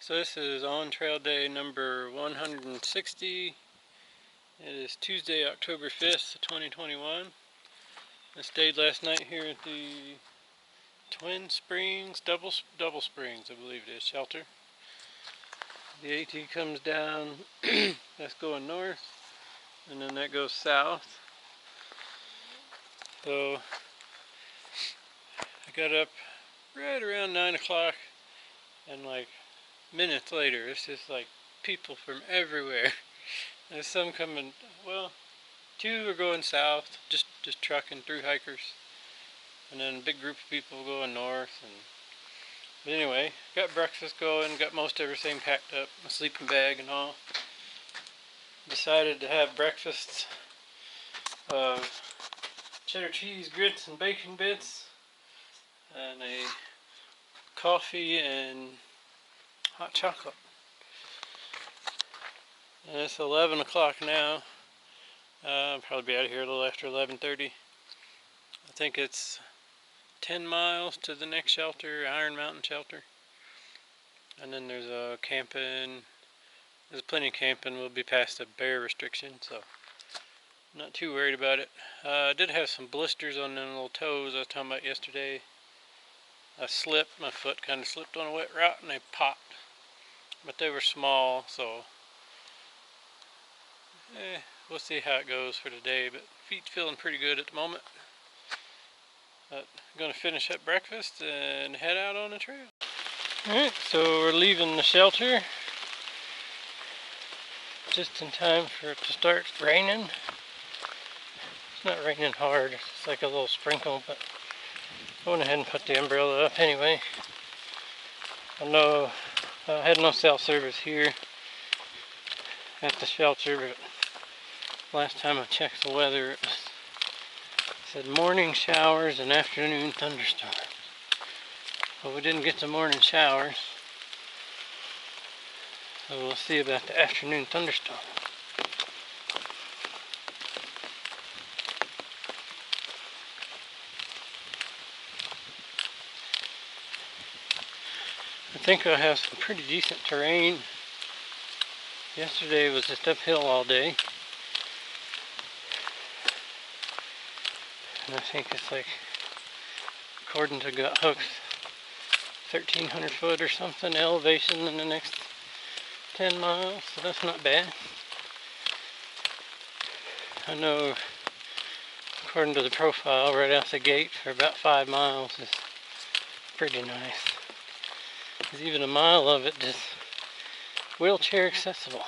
So this is on trail day number 160. It is Tuesday, October 5th, 2021. I stayed last night here at the Twin Springs, Double Springs, I believe it is, shelter. The AT comes down, that's going north, and then that goes south. So I got up right around 9 o'clock, and like minutes later, it's just like people from everywhere. There's some coming, well, two are going south, just trucking through hikers, and then a big group of people going north. But anyway, got breakfast going, got most everything packed up, my sleeping bag and all. Decided to have breakfast of cheddar cheese grits and bacon bits, and a coffee and hot chocolate. And it's 11 o'clock now. I'll probably be out of here a little after 11:30. I think it's 10 miles to the next shelter, Iron Mountain Shelter. And then there's a camping. There's plenty of camping. We'll be past the bear restriction, so I'm not too worried about it. I did have some blisters on them little toes I was talking about yesterday. I slipped, my foot kind of slipped on a wet rock and they popped. But they were small, so we'll see how it goes for today. But feet feeling pretty good at the moment. But I'm going to finish up breakfast and head out on the trail. Alright, so we're leaving the shelter just in time for it to start raining. It's not raining hard, it's just like a little sprinkle, but I went ahead and put the umbrella up anyway. I know I had no cell service here at the shelter, but last time I checked the weather, it said morning showers and afternoon thunderstorms. But we didn't get the morning showers, so we'll see about the afternoon thunderstorm. I think I'll have some pretty decent terrain. Yesterday was just uphill all day. And I think it's like, according to Gut Hooks, 1,300 foot or something elevation in the next 10 miles, so that's not bad. I know, according to the profile, right out the gate for about 5 miles is pretty nice. Because even a mile of it is wheelchair accessible.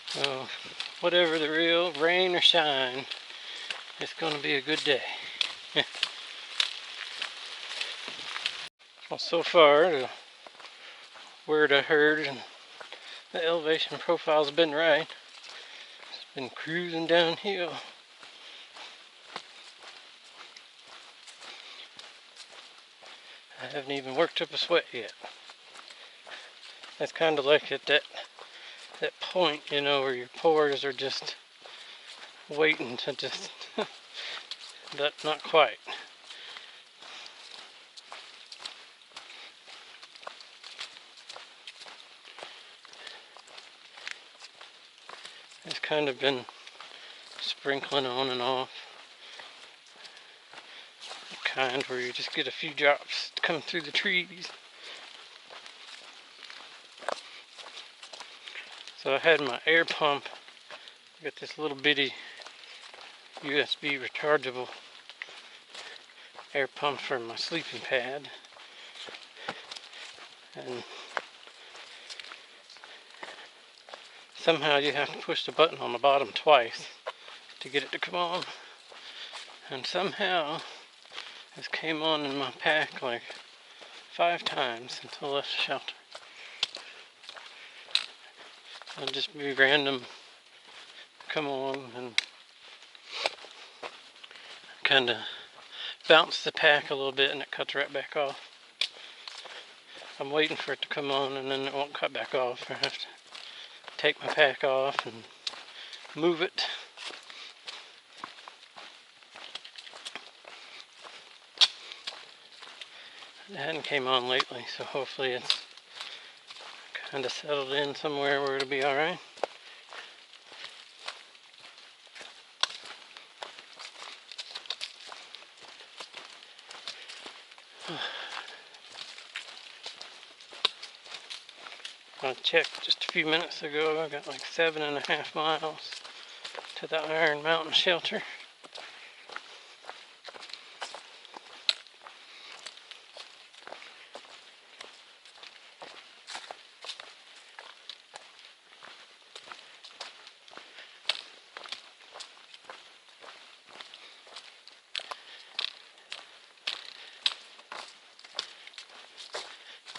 So, whatever the real, rain or shine, it's going to be a good day. Well, so far, the word I heard and the elevation profile's been right. It's been cruising downhill. I haven't even worked up a sweat yet. It's kind of like at that point, you know, where your pores are just waiting to just, but not quite. It's kind of been sprinkling on and off. The kind where you just get a few drops coming through the trees. So I had my air pump. I got this little bitty USB rechargeable air pump for my sleeping pad. And somehow you have to push the button on the bottom twice to get it to come on. And somehow this came on in my pack like 5 times until I left the shelter. It'll just be random, come on, and kind of bounce the pack a little bit and it cuts right back off. I'm waiting for it to come on and then it won't cut back off. I have to take my pack off and move it. It hadn't came on lately, so hopefully it's kind of settled in somewhere where it'll be alright. I checked just a few minutes ago. I got like 7.5 miles to the Iron Mountain shelter.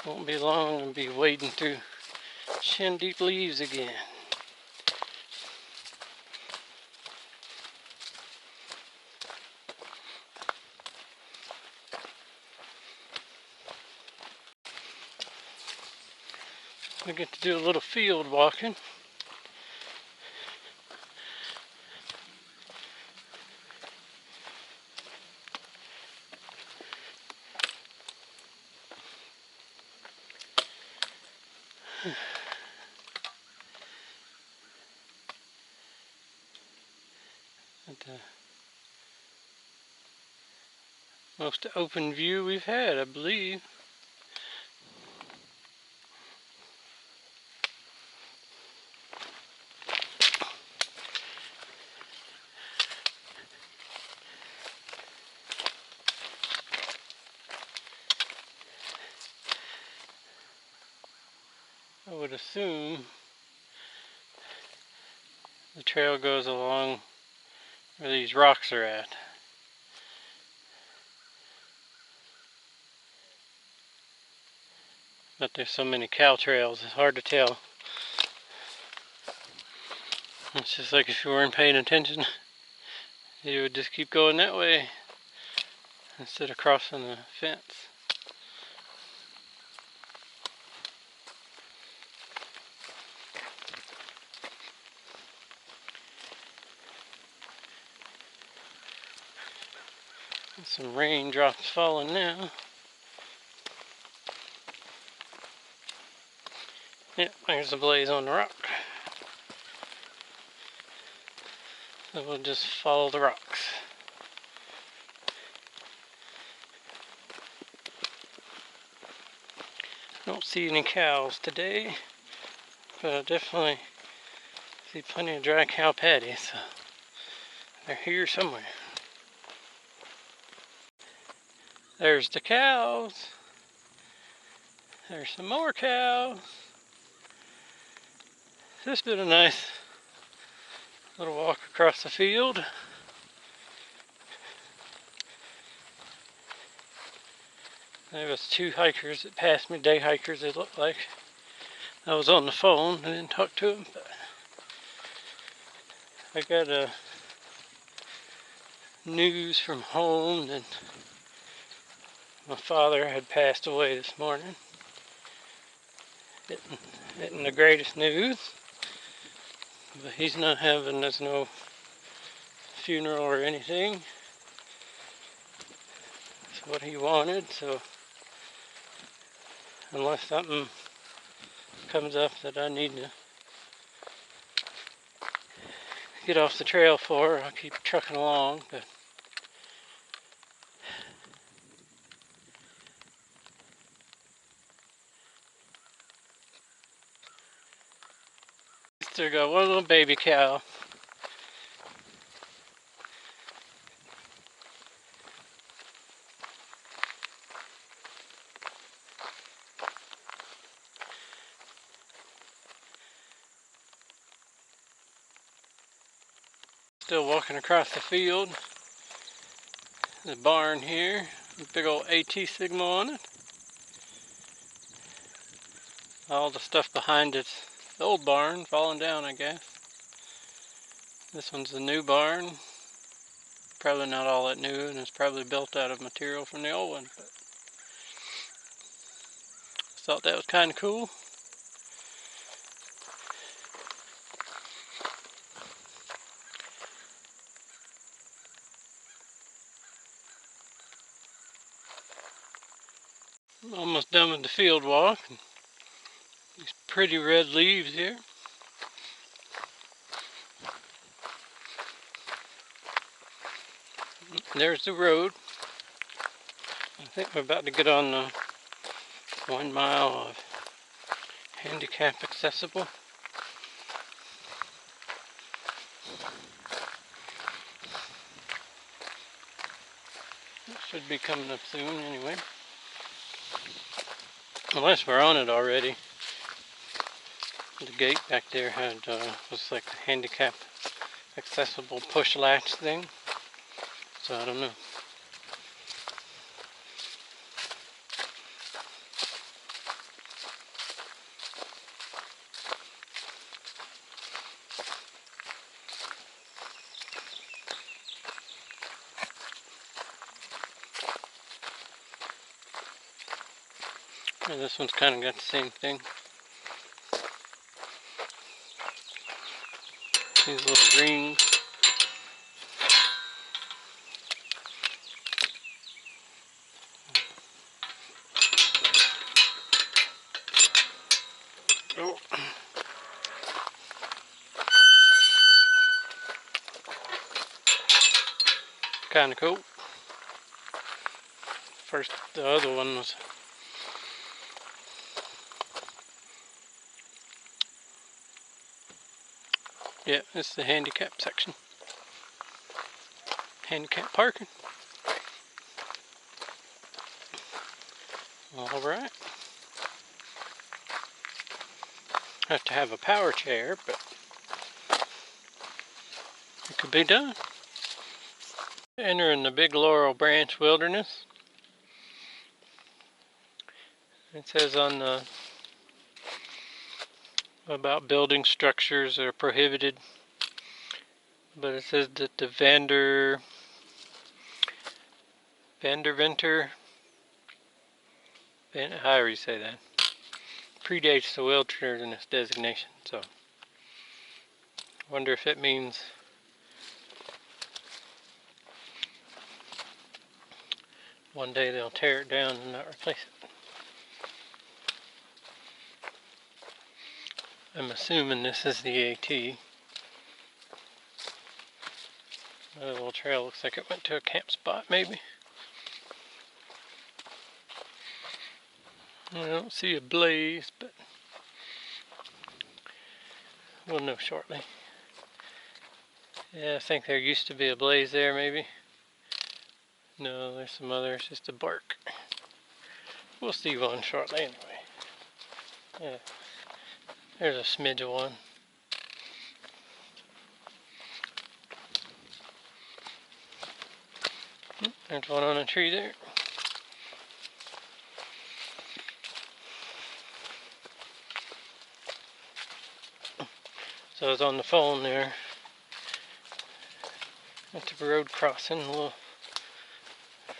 Won't be long, I'll be wading through shin-deep leaves again. We get to do a little field walking. At the most open view we've had, I believe. I would assume the trail goes along where these rocks are at. But there's so many cow trails, it's hard to tell. It's just like if you weren't paying attention, you would just keep going that way instead of crossing the fence. Some raindrops falling now. Yep, there's a blaze on the rock. So we'll just follow the rocks. Don't see any cows today, but I definitely see plenty of dry cow patties, so they're here somewhere. There's the cows. There's some more cows. This has been a nice little walk across the field. There was 2 hikers that passed me, day hikers it looked like. I was on the phone, I didn't talk to them, but I got news from home that my father had passed away this morning. Isn't the greatest news, but he's not having, there's no funeral or anything. It's what he wanted, so unless something comes up that I need to get off the trail for, I'll keep trucking along, but still got one little baby cow. Still walking across the field. The barn here, big old AT Sigma on it. All the stuff behind it's the old barn, falling down I guess. This one's the new barn. Probably not all that new, and it's probably built out of material from the old one. But I thought that was kind of cool. almost done with the field walk. These pretty red leaves here. There's the road. I think we're about to get on the 1 mile of handicap accessible. It should be coming up soon anyway. Unless we're on it already. The gate back there had was like a handicap accessible push latch thing. So I don't know. Yeah, this one's kind of got the same thing. These little rings. Oh. Kind of cool. First, the other one was yeah, this is the handicap section. Handicap parking. Alright. Have to have a power chair, but it could be done. Entering the Big Laurel Branch Wilderness. It says on the about building structures are prohibited, but it says that the Vanderventer, however you say that, predates the wilderness designation. So, I wonder if it means one day they'll tear it down and not replace it. I'm assuming this is the AT. The little trail looks like it went to a camp spot, maybe. I don't see a blaze, but we'll know shortly. Yeah, I think there used to be a blaze there, maybe. No, there's some others, just a bark. We'll see one shortly anyway. Yeah, there's a smidge of one. There's one on a tree there. So I was on the phone there at the road crossing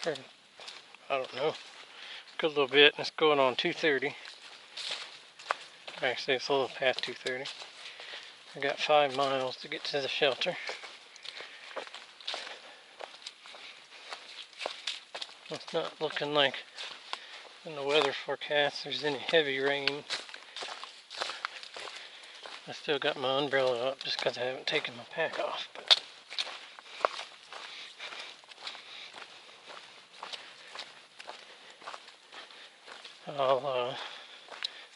for, I don't know, a good little bit, and it's going on 2:30. Actually, it's a little past 2:30. I got 5 miles to get to the shelter. It's not looking like in the weather forecast there's any heavy rain. I still got my umbrella up just because I haven't taken my pack off. But I'll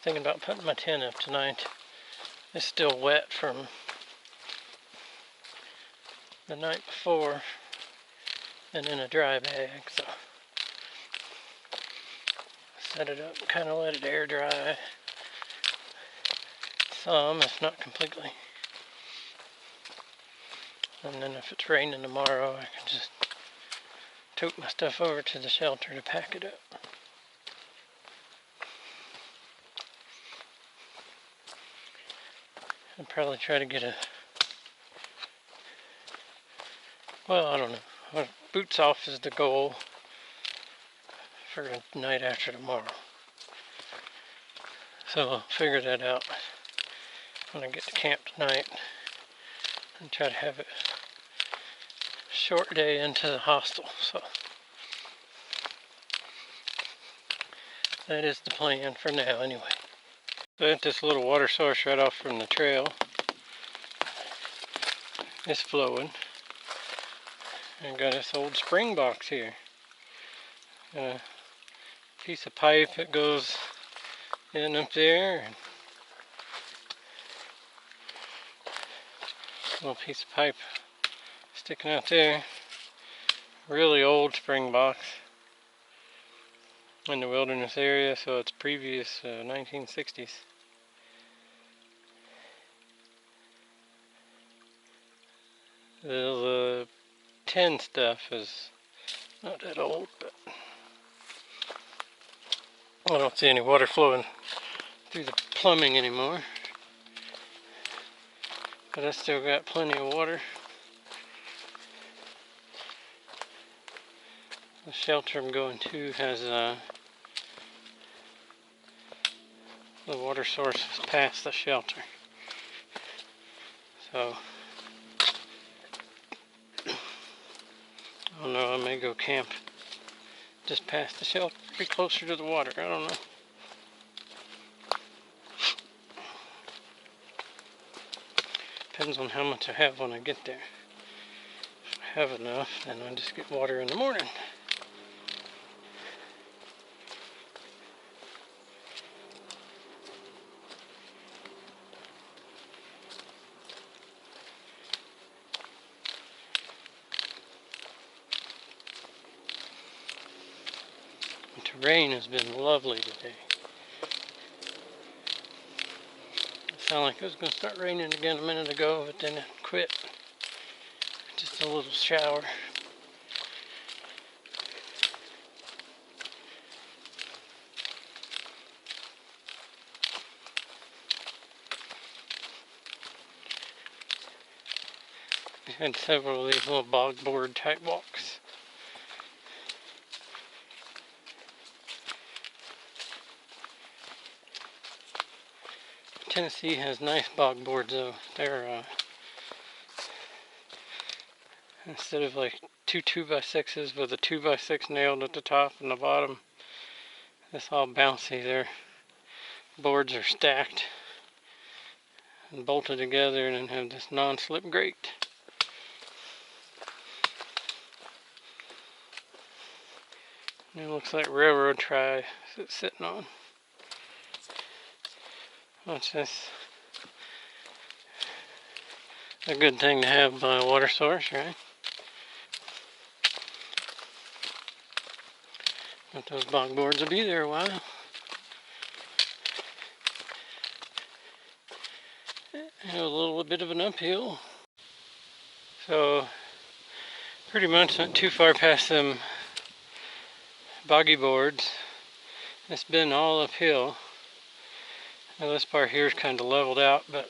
thinking about putting my tent up tonight. It's still wet from the night before and in a dry bag, so set it up and kind of let it air dry some, if not completely. And then if it's raining tomorrow, I can just tote my stuff over to the shelter to pack it up. I'd probably try to get well, I don't know. Boots off is the goal for the night after tomorrow. So I'll figure that out when I get to camp tonight and try to have it a short day into the hostel. So That is the plan for now anyway. So at this little water source right off from the trail, it's flowing. And got this old spring box here. A piece of pipe that goes in up there, and a little piece of pipe sticking out there. Really old spring box in the wilderness area, so it's previous 1960s. The tin stuff is not that old, but I don't see any water flowing through the plumbing anymore. But I still got plenty of water. The shelter I'm going to has the water source is past the shelter. So I don't know, I may go camp just past the shelter, be closer to the water, I don't know. Depends on how much I have when I get there. If I have enough, then I just get water in the morning. The rain has been lovely today. It sounded like it was going to start raining again a minute ago, but then it quit. Just a little shower. We had several of these little bogboard type walks. Tennessee has nice bogboards though. They're instead of like two 2x6s with a 2x6 nailed at the top and the bottom, it's all bouncy. Their boards are stacked and bolted together and then have this non-slip grate. And it looks like railroad ties it's sitting on. That's just a good thing to have by a water source, right? But those bogboards will be there a while. And a little bit of an uphill. So pretty much not too far past them boggy boards. It's been all uphill. Now this part here is kind of leveled out, but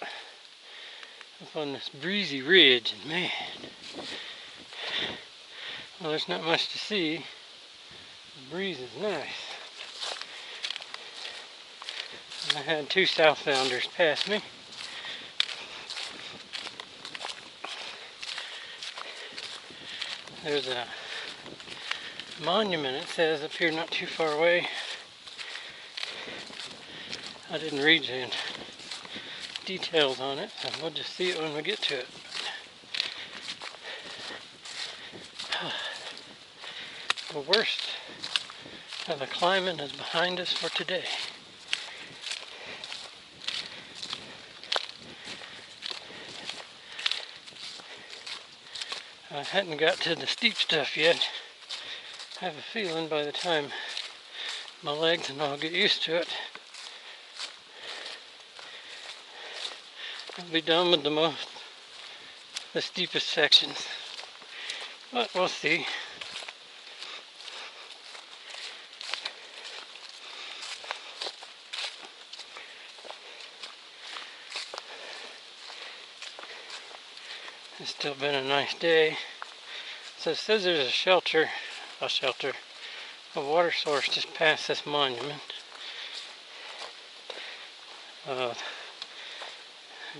up on this breezy ridge, and man, well, there's not much to see. The breeze is nice. I had two southbounders pass me. There's a monument, it says, up here not too far away. I didn't read the details on it, so we'll just see it when we get to it. The worst of the climbing is behind us for today. I hadn't got to the steep stuff yet. I have a feeling by the time my legs and I'll get used to it, I'll be done with the steepest sections. But we'll see. It's still been a nice day. So it says there's a water source just past this monument.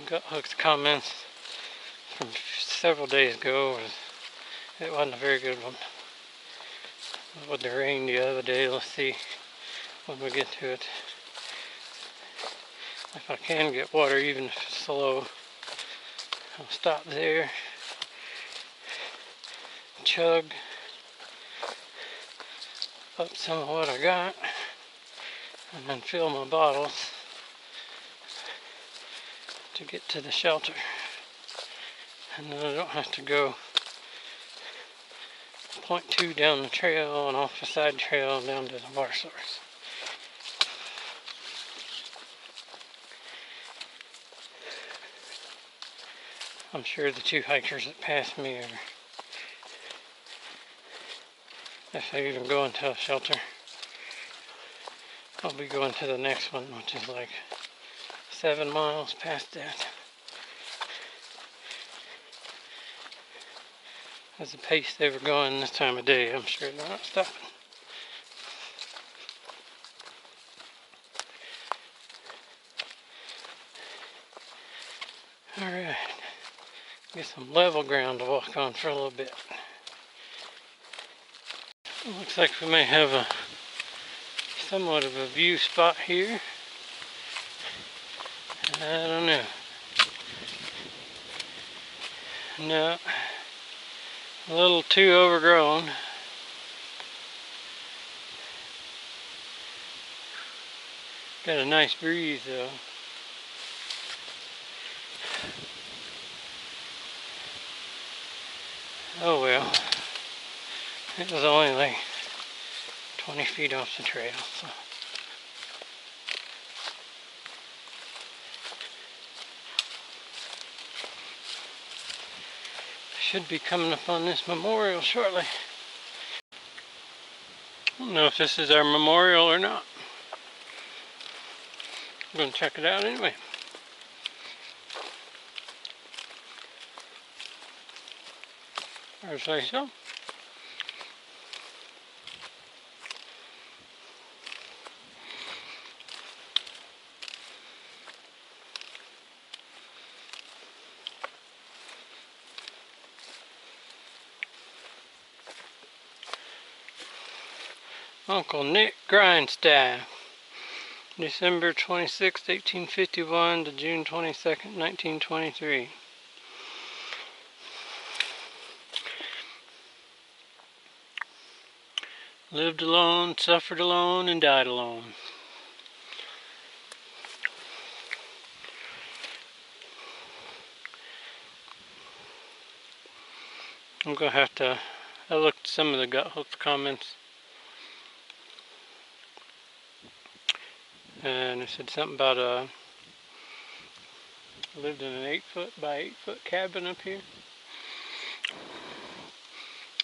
Got Hook's comments from several days ago. It wasn't a very good one. With the rain the other day, let's see when we get to it. If I can get water, even if it's slow, I'll stop there, chug up some of what I got, and then fill my bottles to get to the shelter. And then I don't have to go 0.2 down the trail and off the side trail down to the water source. I'm sure the two hikers that passed me are, if they even go into a shelter, I'll be going to the next one, which is like 7 miles past that. As the pace they were going this time of day, I'm sure they're not stopping. Alright, get some level ground to walk on for a little bit. It looks like we may have a somewhat of a view spot here. I don't know. No, a little too overgrown. Got a nice breeze though. Oh well, it was only like 20 feet off the trail, so. Should be coming up on this memorial shortly. I don't know if this is our memorial or not. I'm going to check it out anyway. Or say so. Uncle Nick Grindstaff, December 26, 1851 to June 22nd, 1923. Lived alone, suffered alone, and died alone. I'm going to have to, I looked at some of the gut hooked comments. And it said something about lived in an 8-foot by 8-foot cabin up here.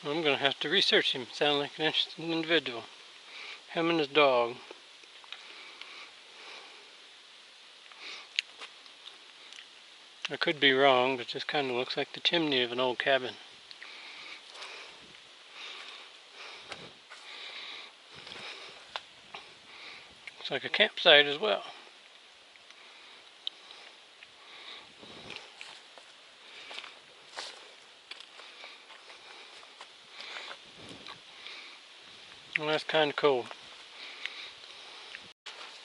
I'm gonna have to research him. Sound like an interesting individual. Him and his dog. I could be wrong, but this kind of looks like the chimney of an old cabin. Looks like a campsite as well. Well, that's kind of cool.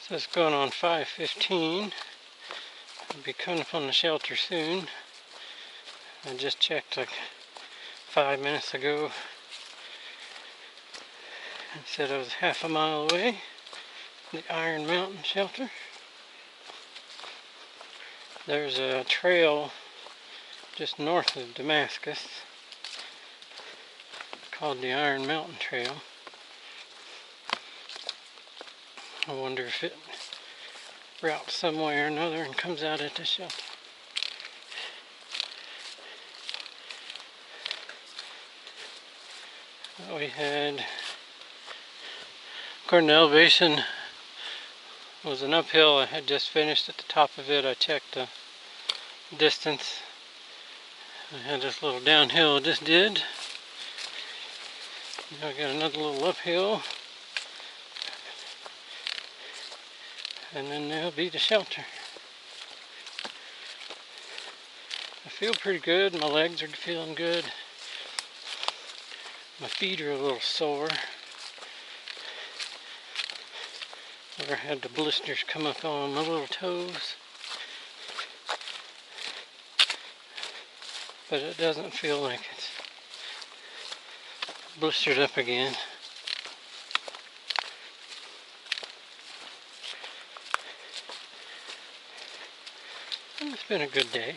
So it's going on 5:15. I'll be coming up on the shelter soon. I just checked like 5 minutes ago. It said I was half a mile away from the Iron Mountain shelter. There's a trail just north of Damascus called the Iron Mountain Trail. I wonder if it routes some way or another and comes out at the shelter. We had, according to elevation, was an uphill. I had just finished at the top of it. I checked the distance. I had this little downhill I just did. Now I got another little uphill. And then there'll be the shelter. I feel pretty good. My legs are feeling good. My feet are a little sore. Never had the blisters come up on my little toes. But it doesn't feel like it's blistered up again. It's been a good day.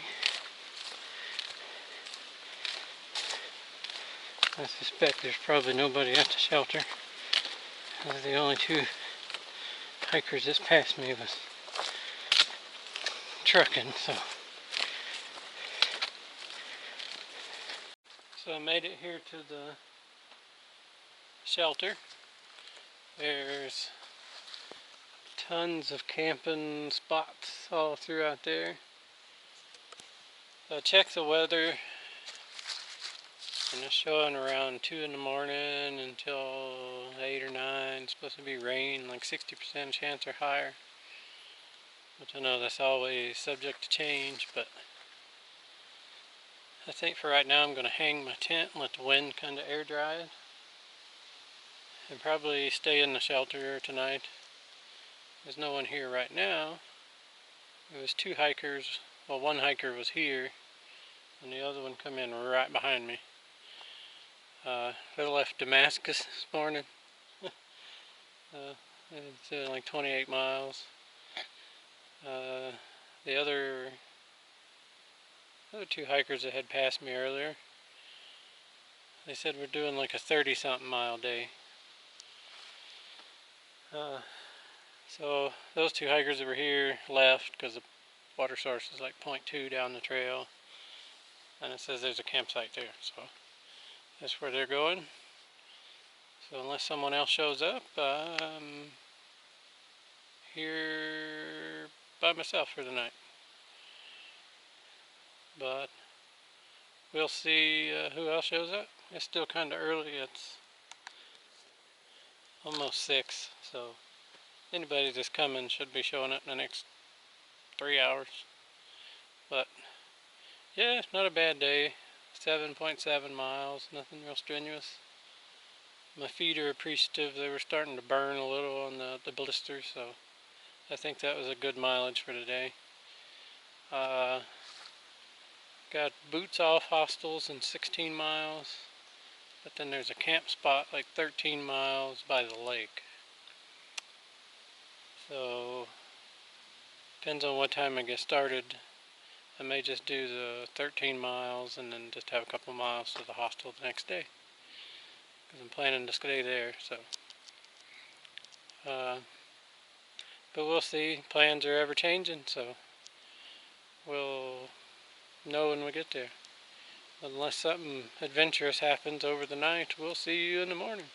I suspect there's probably nobody at the shelter. The only two hikers that passed me was trucking, so I made it here to the shelter. There's tons of camping spots all throughout there. So I checked the weather, and it's showing around 2 in the morning until 8 or 9. It's supposed to be rain, like 60% chance or higher. Which I know that's always subject to change, but I think for right now I'm going to hang my tent and let the wind kind of air dry it. And probably stay in the shelter tonight. There's no one here right now. There was 2 hikers. Well, one hiker was here, and the other one come in right behind me. They left Damascus this morning. It's like 28 miles. The other 2 hikers that had passed me earlier, they said we're doing like a 30-something mile day. So those 2 hikers that were here left because the water source is like 0.2 down the trail, and it says there's a campsite there, so that's where they're going. So unless someone else shows up, I'm here by myself for the night. But we'll see who else shows up. It's still kind of early. It's almost 6, so anybody that's coming should be showing up in the next 3 hours. But yeah, not a bad day. 7.7 miles, nothing real strenuous. My feet are appreciative. They were starting to burn a little on the blisters, so I think that was a good mileage for today. Got boots off hostels in 16 miles, but then there's a camp spot like 13 miles by the lake. So depends on what time I get started. I may just do the 13 miles and then just have a couple miles to the hostel the next day, because I'm planning to stay there. So but we'll see. Plans are ever changing, so we'll know when we get there. Unless something adventurous happens over the night, we'll see you in the morning.